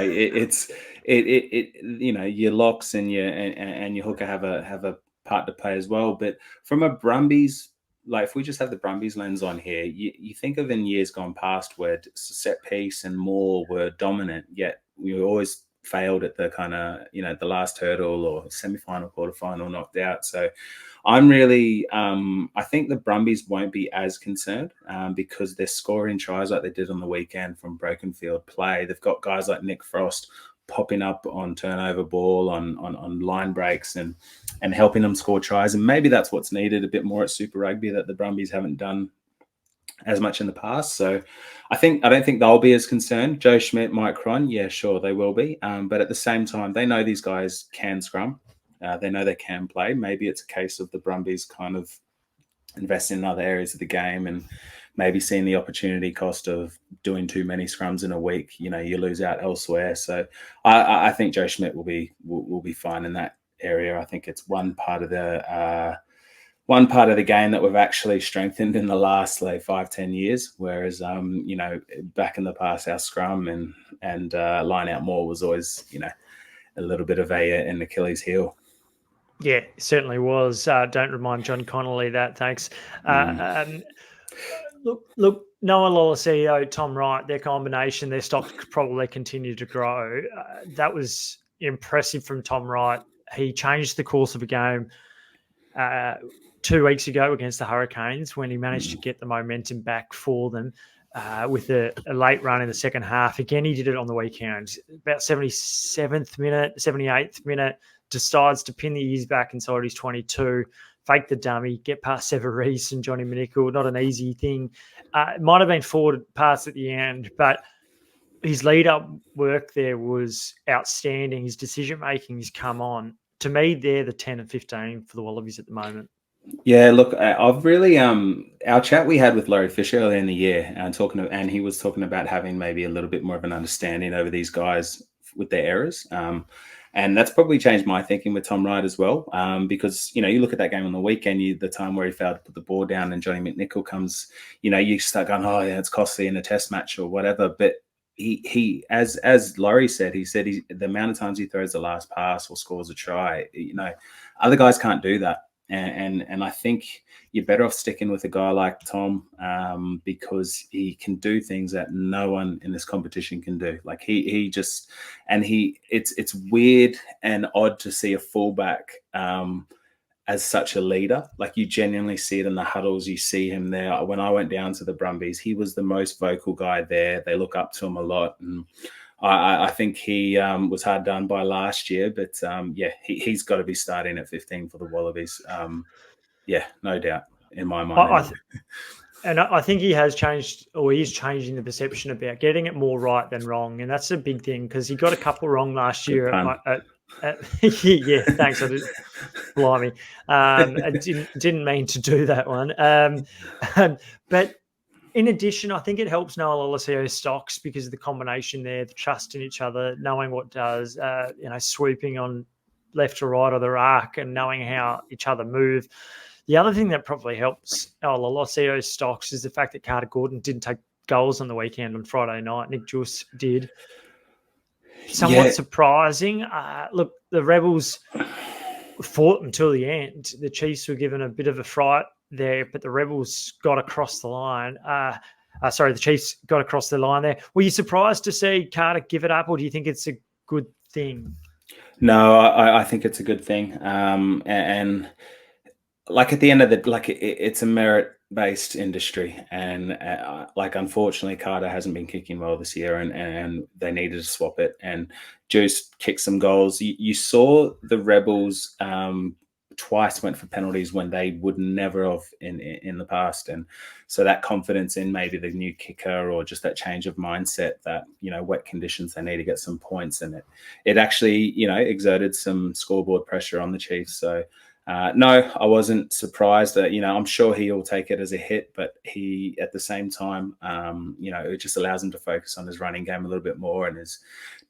locks and your hooker have a part to play as well. But from a Brumbies, if we just have the Brumbies lens on here, you think of in years gone past where set piece and more were dominant, yet we always failed at the kind of the last hurdle or semi-final, quarter-final, knocked out. So I'm really, I think the Brumbies won't be as concerned because they're scoring tries like they did on the weekend from broken field play. They've got guys like Nick Frost popping up on turnover ball, on line breaks and helping them score tries. And maybe that's what's needed a bit more at Super Rugby that the Brumbies haven't done as much in the past. So I don't think they'll be as concerned. Joe Schmidt, Mike Cron, yeah, sure, they will be. But at the same time, they know these guys can scrum. They know they can play. Maybe it's a case of the Brumbies kind of investing in other areas of the game and maybe seeing the opportunity cost of doing too many scrums in a week. You lose out elsewhere. So I think Joe Schmidt will be fine in that area. I think it's one part of the game that we've actually strengthened in the last 5-10 years. Whereas back in the past, our scrum and line out more was always a little bit of an Achilles heel. Yeah, it certainly was. Don't remind John Connolly that. Thanks. Look, Noah Lawler CEO, Tom Wright, their combination, their stock probably continue to grow. That was impressive from Tom Wright. He changed the course of a game 2 weeks ago against the Hurricanes when he managed to get the momentum back for them. with a late run in the second half. Again, he did it on the weekend. About 77th minute, 78th minute, decides to pin the ears back inside his 22, fake the dummy, get past Severis and Johnny Manickle. Not an easy thing. It might have been forward pass at the end, but his lead-up work there was outstanding. His decision-making has come on. To me, they're the 10 and 15 for the Wallabies at the moment. Yeah, look, I've really our chat we had with Laurie Fisher earlier in the year, and he was talking about having maybe a little bit more of an understanding over these guys with their errors, and that's probably changed my thinking with Tom Wright as well, because you look at that game on the weekend, the time where he failed to put the ball down, and Johnny McNichol comes, you start going, oh yeah, it's costly in a test match or whatever, but he as Laurie said, the amount of times he throws the last pass or scores a try, other guys can't do that. And I think you're better off sticking with a guy like Tom, because he can do things that no one in this competition can do. Like it's weird and odd to see a fullback as such a leader. Like you genuinely see it in the huddles. You see him there. When I went down to the Brumbies, he was the most vocal guy there. They look up to him a lot, and I think he was hard done by last year, but he's got to be starting at 15 for the Wallabies. No doubt in my mind. I think he has changed, or he's changing the perception about getting it more right than wrong, and that's a big thing because he got a couple wrong last year. Yeah, thanks. Blimey, I didn't mean to do that one, but. In addition, I think it helps Noah Lolasio's stocks because of the combination there, the trust in each other, knowing what does, swooping on left to right of the arc and knowing how each other move. The other thing that probably helps Noah Lolasio's stocks is the fact that Carter Gordon didn't take goals on the weekend on Friday night. Nick Juice did. Somewhat surprising. Look, the Rebels fought until the end. The Chiefs were given a bit of a fright there, but the Rebels got across the line. The Chiefs got across the line there. Were you surprised to see Carter give it up, or do you think it's a good thing? No, I think it's a good thing. And like at the end of it's a merit-based industry, and unfortunately, Carter hasn't been kicking well this year, and they needed to swap it. And Juice kicked some goals. You saw the Rebels twice went for penalties when they would never have in the past, and so that confidence in maybe the new kicker or just that change of mindset that wet conditions, they need to get some points, and it actually exerted some scoreboard pressure on the Chiefs. So no, I wasn't surprised that I'm sure he'll take it as a hit, but he at the same time it just allows him to focus on his running game a little bit more and his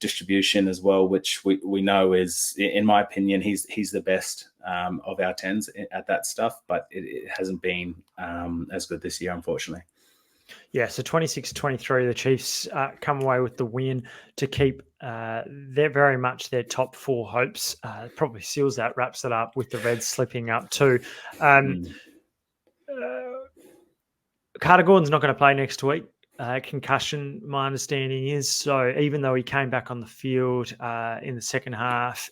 distribution as well, which we know is, in my opinion, he's the best of our 10s at that stuff, but it hasn't been as good this year, unfortunately. Yeah, so 26-23, the Chiefs come away with the win to keep they're very much their top four hopes. Probably seals that, wraps it up with the Reds slipping up too. Carter Gordon's not going to play next week. Concussion, my understanding is. So even though he came back on the field in the second half,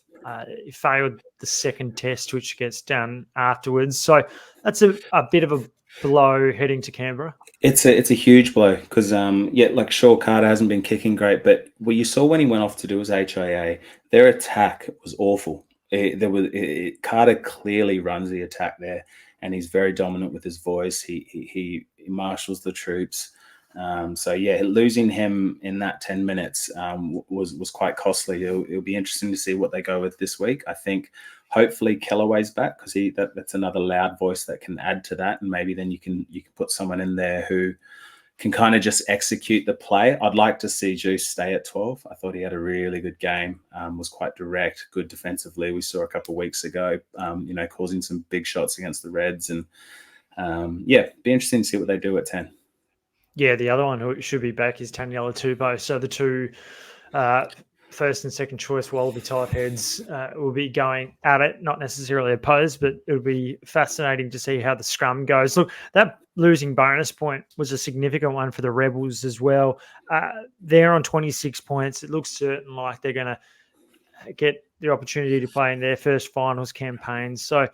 he failed the second test, which gets done afterwards. So that's a bit of a blow heading to Canberra. It's a huge blow because sure, Carter hasn't been kicking great, but what you saw when he went off to do his HIA, their attack was awful. Carter clearly runs the attack there, and he's very dominant with his voice. He marshals the troops. Losing him in that 10 minutes was quite costly. It'll be interesting to see what they go with this week. I think hopefully Kellaway's back because that's another loud voice that can add to that, and maybe then you can put someone in there who can kind of just execute the play. I'd like to see Juice stay at 12. I thought he had a really good game, was quite direct, good defensively. We saw a couple of weeks ago, causing some big shots against the Reds, and be interesting to see what they do at 10. Yeah, the other one who should be back is Taniela Tupou. So the two first and second choice Wallaby tight heads will be going at it, not necessarily opposed, but it'll be fascinating to see how the scrum goes. Look, that losing bonus point was a significant one for the Rebels as well. They're on 26 points. It looks certain like they're going to get the opportunity to play in their first finals campaign. So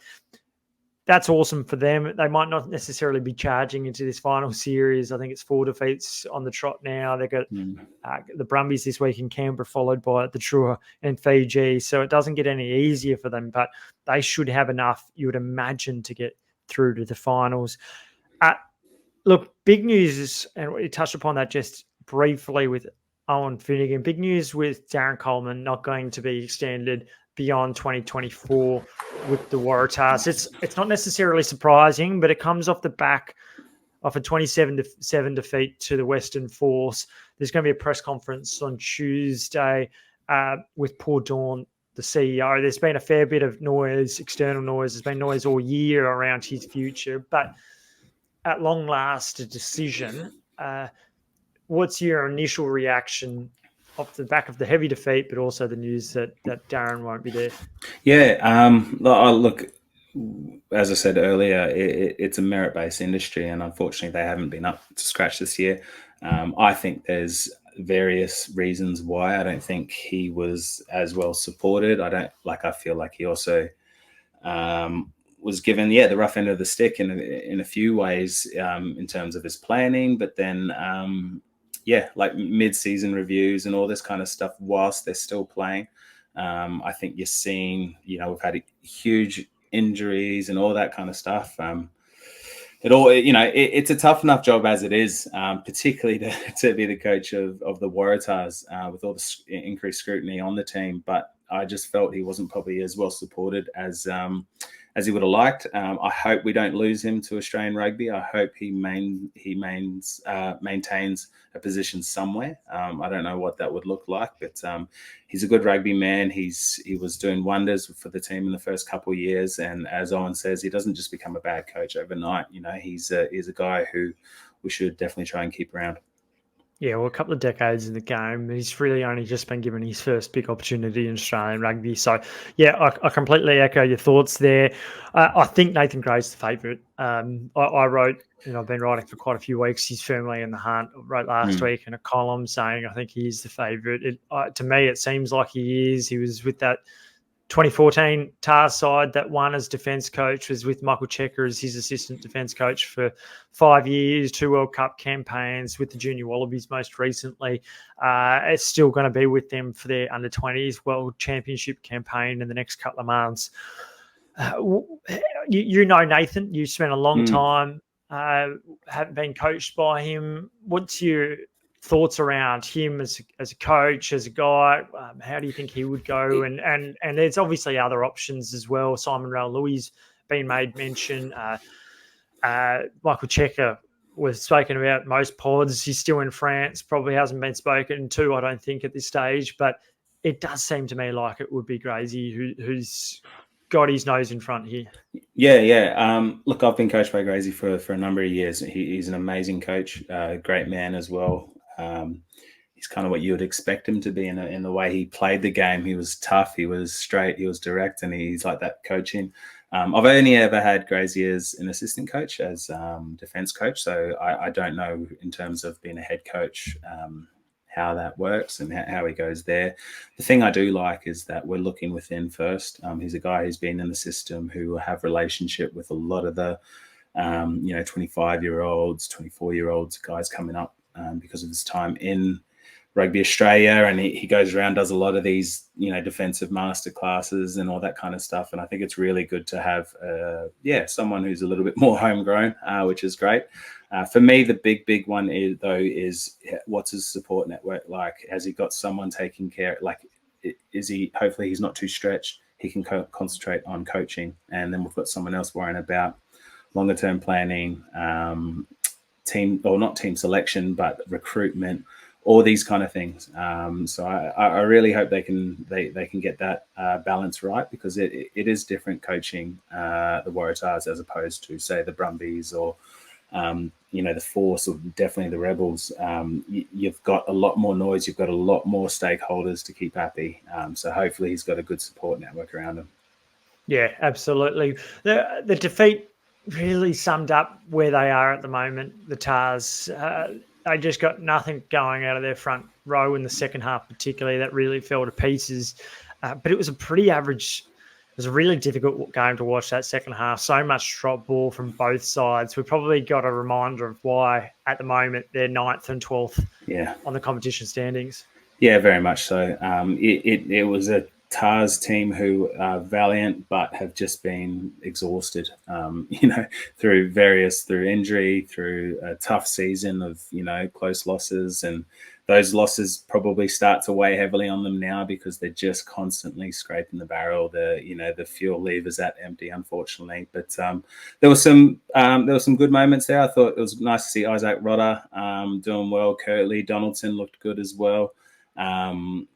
that's awesome for them. They might not necessarily be charging into this final series. I think it's 4 defeats on the trot now. They've got the Brumbies this week in Canberra, followed by the Toomua and Fiji. So it doesn't get any easier for them, but they should have enough, you would imagine, to get through to the finals. Look, big news, and we touched upon that just briefly with Owen Finegan. Big news with Darren Coleman not going to be extended beyond 2024 with the Waratahs. It's not necessarily surprising, but it comes off the back of a 27-7 defeat to the Western Force. There's going to be a press conference on Tuesday with Paul Doran, the CEO. There's been a fair bit of noise, external noise. There's been noise all year around his future, but at long last, a decision. What's your initial reaction off the back of the heavy defeat, but also the news that Darren won't be there? Yeah, look, as I said earlier, it's a merit-based industry, and unfortunately they haven't been up to scratch this year. I think there's various reasons why. I don't think he was as well supported. I feel like he also was given, the rough end of the stick in a few ways in terms of his planning, but then, like mid-season reviews and all this kind of stuff whilst they're still playing. I think you're seeing, we've had huge injuries and all that kind of stuff. It's a tough enough job as it is, particularly to be the coach of the Waratahs with all the increased scrutiny on the team. But I just felt he wasn't probably as well supported as he would have liked. I hope we don't lose him to Australian rugby. I hope he maintains a position somewhere. I don't know what that would look like, but he's a good rugby man. He was doing wonders for the team in the first couple of years. And as Owen says, he doesn't just become a bad coach overnight. He's a guy who we should definitely try and keep around. Yeah, well, a couple of decades in the game. He's really only just been given his first big opportunity in Australian rugby. So, yeah, I completely echo your thoughts there. I think Nathan Gray's the favourite. I wrote, and I've been writing for quite a few weeks, he's firmly in the hunt. I wrote last week in a column saying I think he is the favourite. To me, it seems like he is. He was with that 2014 TARS side that won as defence coach, was with Michael Checker as his assistant defence coach for 5 years, 2 World Cup campaigns with the junior Wallabies most recently. It's still going to be with them for their under-20s World Championship campaign in the next couple of months. You know Nathan, you spent a long time, haven't been coached by him. What's your thoughts around him as a coach, as a guy? How do you think he would go? And there's obviously other options as well. Simon Rowell-Louis been made mention. Michael Checker was spoken about most pods. He's still in France, probably hasn't been spoken to, I don't think, at this stage. But it does seem to me like it would be Gracie who's got his nose in front here. Yeah. Look, I've been coached by Gracie for a number of years. He's an amazing coach, great man as well. He's kind of what you would expect him to be in the way he played the game. He was tough, he was straight, he was direct, and he's like that coaching. I've only ever had Gracie as an assistant coach, as defence coach, so I don't know in terms of being a head coach how that works and how he goes there. The thing I do like is that we're looking within first. He's a guy who's been in the system, who will have relationship with a lot of the 25-year-olds, 24-year-olds, guys coming up because of his time in Rugby Australia, and he goes around, does a lot of these defensive master classes and all that kind of stuff. And I think it's really good to have someone who's a little bit more homegrown, which is great. For me, the big one is what's his support network like? Has he got someone taking care? Like, is he? Hopefully, he's not too stretched. He can concentrate on coaching, and then we've got someone else worrying about longer term planning, not team selection, but recruitment, all these kind of things. So I really hope they can get that balance right, because it is different coaching the Waratahs as opposed to, say, the Brumbies or the Force, or definitely the Rebels. You've got a lot more noise, you've got a lot more stakeholders to keep happy. So hopefully he's got a good support network around him. Yeah, absolutely. The defeat really summed up where they are at the moment. The Tars, they just got nothing going out of their front row in the second half, particularly. That really fell to pieces. But it was a pretty average was a really difficult game to watch that second half. So much drop ball from both sides. We probably got a reminder of why, at the moment, they're 9th and 12th on the competition standings. Yeah, very much so. It was a Tars team who are valiant but have just been exhausted, through injury, through a tough season of, close losses. And those losses probably start to weigh heavily on them now because they're just constantly scraping the barrel. The fuel levers at empty, unfortunately. But there were some good moments there. I thought it was nice to see Isaac Rodder doing well. Curtly Donaldson looked good as well. There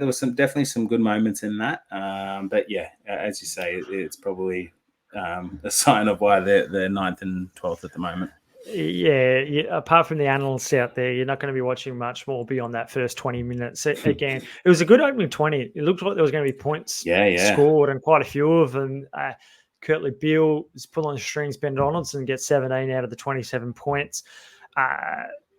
was definitely some good moments in that. But yeah, as you say, it's probably a sign of why they're 9th and 12th at the moment. Yeah, apart from the analysts out there, you're not going to be watching much more beyond that first 20 minutes. Again, it was a good opening 20. It looked like there was going to be points scored, and quite a few of them. Kurtley Beale is pulling the strings. Ben Donaldson gets 17 out of the 27 points.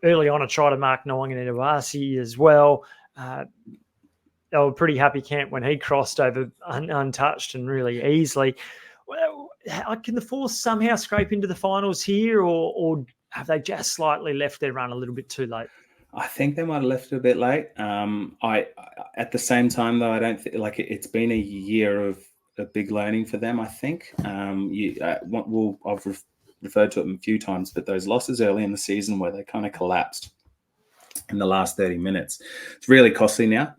Early on, I tried to mark Nongan and Iwasi as well. They were pretty happy camp when he crossed over untouched and really easily. Well, can the Force somehow scrape into the finals here, or have they just slightly left their run a little bit too late? I think they might have left it a bit late. At the same time, though, I don't think it's been a year of a big learning for them. I think I've referred to it a few times, but those losses early in the season where they kind of collapsed in the last 30 minutes, it's really costly now.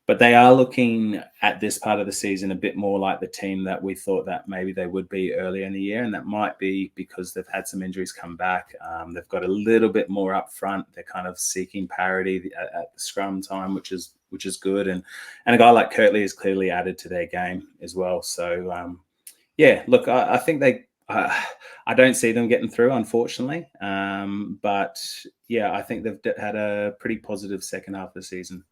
But they are looking at this part of the season a bit more like the team that we thought that maybe they would be earlier in the year. And that might be because they've had some injuries come back. They've got a little bit more up front. They're kind of seeking parity at the scrum time, which is good. And a guy like Kurtley has clearly added to their game as well. So, look, I think I don't see them getting through, unfortunately. But, I think they've had a pretty positive second half of the season.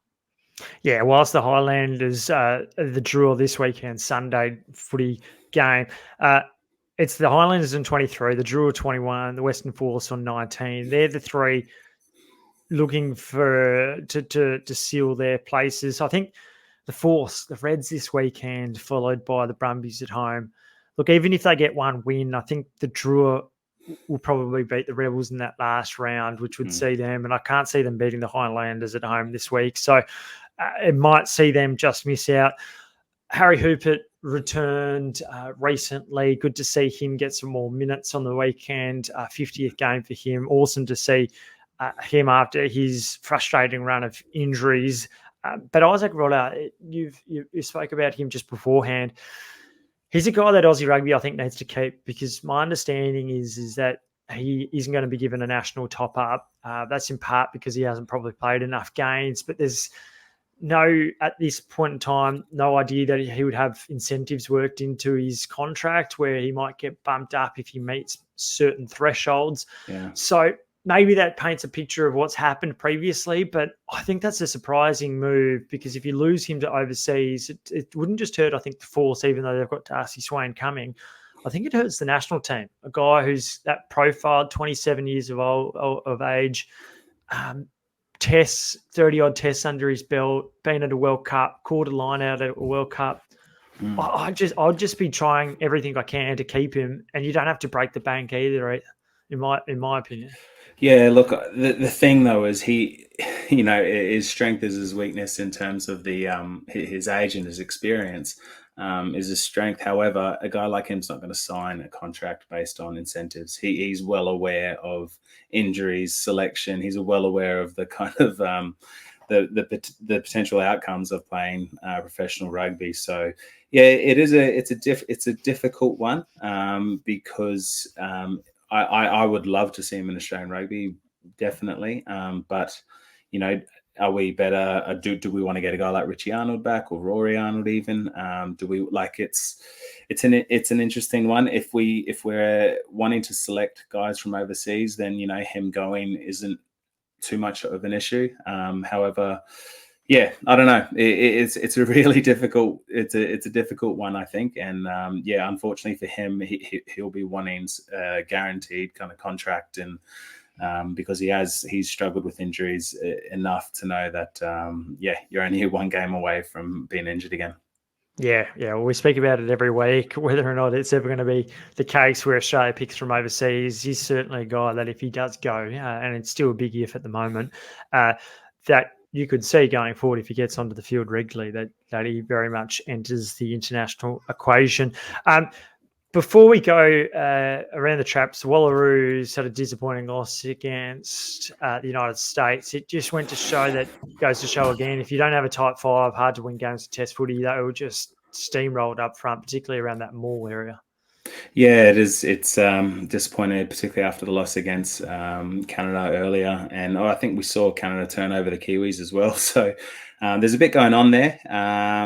Yeah, whilst the Highlanders, the draw this weekend, Sunday footy game, it's the Highlanders on 23, the draw 21, the Western Force on 19. They're the three looking for to seal their places. I think the Force, the Reds this weekend, followed by the Brumbies at home. Look, even if they get one win, I think the draw will probably beat the Rebels in that last round, which would see them, and I can't see them beating the Highlanders at home this week. So it might see them just miss out. Harry Hoopert returned recently. Good to see him get some more minutes on the weekend. 50th game for him. Awesome to see him after his frustrating run of injuries. But Isaac Rodder, you spoke about him just beforehand. He's a guy that Aussie Rugby, I think, needs to keep, because my understanding is that he isn't going to be given a national top-up. That's in part because he hasn't probably played enough games, but there's at this point in time, no idea that he would have incentives worked into his contract where he might get bumped up if he meets certain thresholds. Yeah. So maybe that paints a picture of what's happened previously, but I think that's a surprising move, because if you lose him to overseas, it wouldn't just hurt, I think, the Force, even though they've got Darcy Swain coming. I think it hurts the national team, a guy who's that profile, 27 years of age, tests, 30-odd tests under his belt, been at a World Cup, caught a line out at a World Cup. I'll just be trying everything I can to keep him, and you don't have to break the bank either, in my opinion. Yeah, look, the thing though is he, his strength is his weakness in terms of the his age and his experience is his strength. However, a guy like him's not going to sign a contract based on incentives. He's well aware of injuries, selection. He's well aware of the kind of the potential outcomes of playing professional rugby. So yeah, it's a difficult one because I would love to see him in Australian rugby, definitely. But are we better? Do we want to get a guy like Richie Arnold back, or Rory Arnold even? Do we like it's an interesting one. If we're wanting to select guys from overseas, then him going isn't too much of an issue. However, yeah, I don't know. It's a really difficult. It's a difficult one, I think. And unfortunately for him, he'll be wanting a guaranteed kind of contract, and because he's struggled with injuries enough to know that you're only one game away from being injured again. Yeah. Well, we speak about it every week, whether or not it's ever going to be the case where Australia picks from overseas. He's certainly a guy that if he does go, and it's still a big if at the moment, that you could see going forward if he gets onto the field regularly, that he very much enters the international equation. Before we go around the traps, the Wallaroos had a disappointing loss against the United States. It just went to show that goes to show again, if you don't have a tight five, hard to win games of Test footy. They were just steamrolled up front, particularly around that maul area. Yeah, it is. It's disappointing, particularly after the loss against Canada earlier, and I think we saw Canada turn over the Kiwis as well. So there's a bit going on there.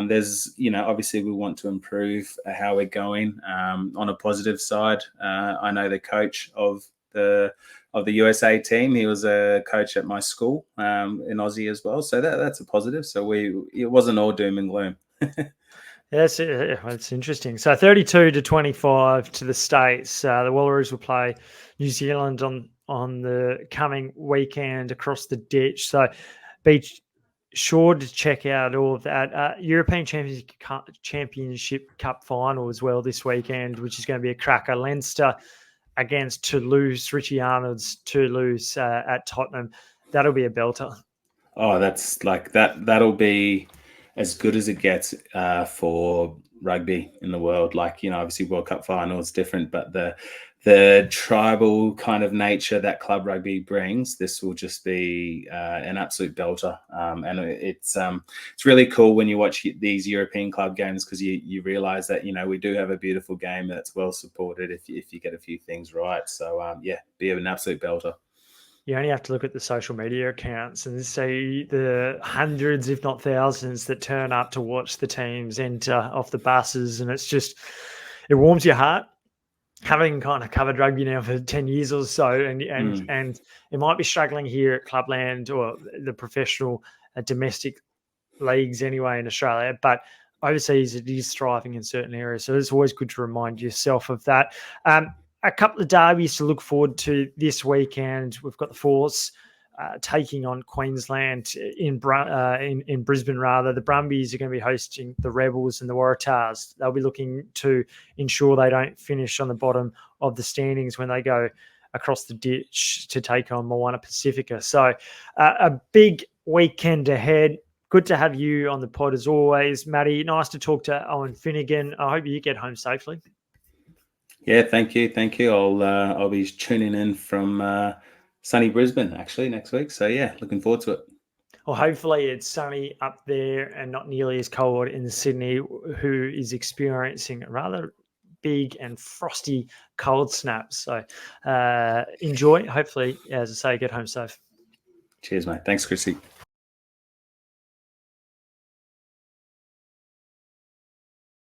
There's, obviously we want to improve how we're going. On a positive side, I know the coach of the USA team. He was a coach at my school in Aussie as well. So that's a positive. So it wasn't all doom and gloom. Yes, it's interesting. So 32-25 to the States. The Wallaroos will play New Zealand on the coming weekend across the ditch. So be sure to check out all of that. European Championship Cup final as well this weekend, which is going to be a cracker. Leinster against Toulouse, Richie Arnold's Toulouse at Tottenham. That'll be a belter. Oh, that's like that. That'll be as good as it gets for rugby in the world. Like, obviously World Cup final is different, but the tribal kind of nature that club rugby brings, this will just be an absolute belter. And it's really cool when you watch these European club games, because you realize that, we do have a beautiful game that's well supported if you get a few things right. So, be an absolute belter. You only have to look at the social media accounts and see the hundreds, if not thousands, that turn up to watch the teams enter off the buses. And it warms your heart. Having kind of covered rugby now for 10 years or so, and it might be struggling here at Clubland or the professional domestic leagues anyway in Australia, but overseas it is thriving in certain areas. So it's always good to remind yourself of that. A couple of derbies to look forward to this weekend. We've got the Force taking on Queensland in Brisbane. Rather, the Brumbies are going to be hosting the Rebels and the Waratahs. They'll be looking to ensure they don't finish on the bottom of the standings when they go across the ditch to take on Moana Pacifica. So a big weekend ahead. Good to have you on the pod as always, Matty. Nice to talk to Owen Finegan. I hope you get home safely. Yeah, thank you. I'll be tuning in from sunny Brisbane actually next week. So looking forward to it. Well, hopefully it's sunny up there and not nearly as cold in Sydney, who is experiencing a rather big and frosty cold snap. So enjoy. Hopefully, as I say, get home safe. Cheers, mate. Thanks, Christy.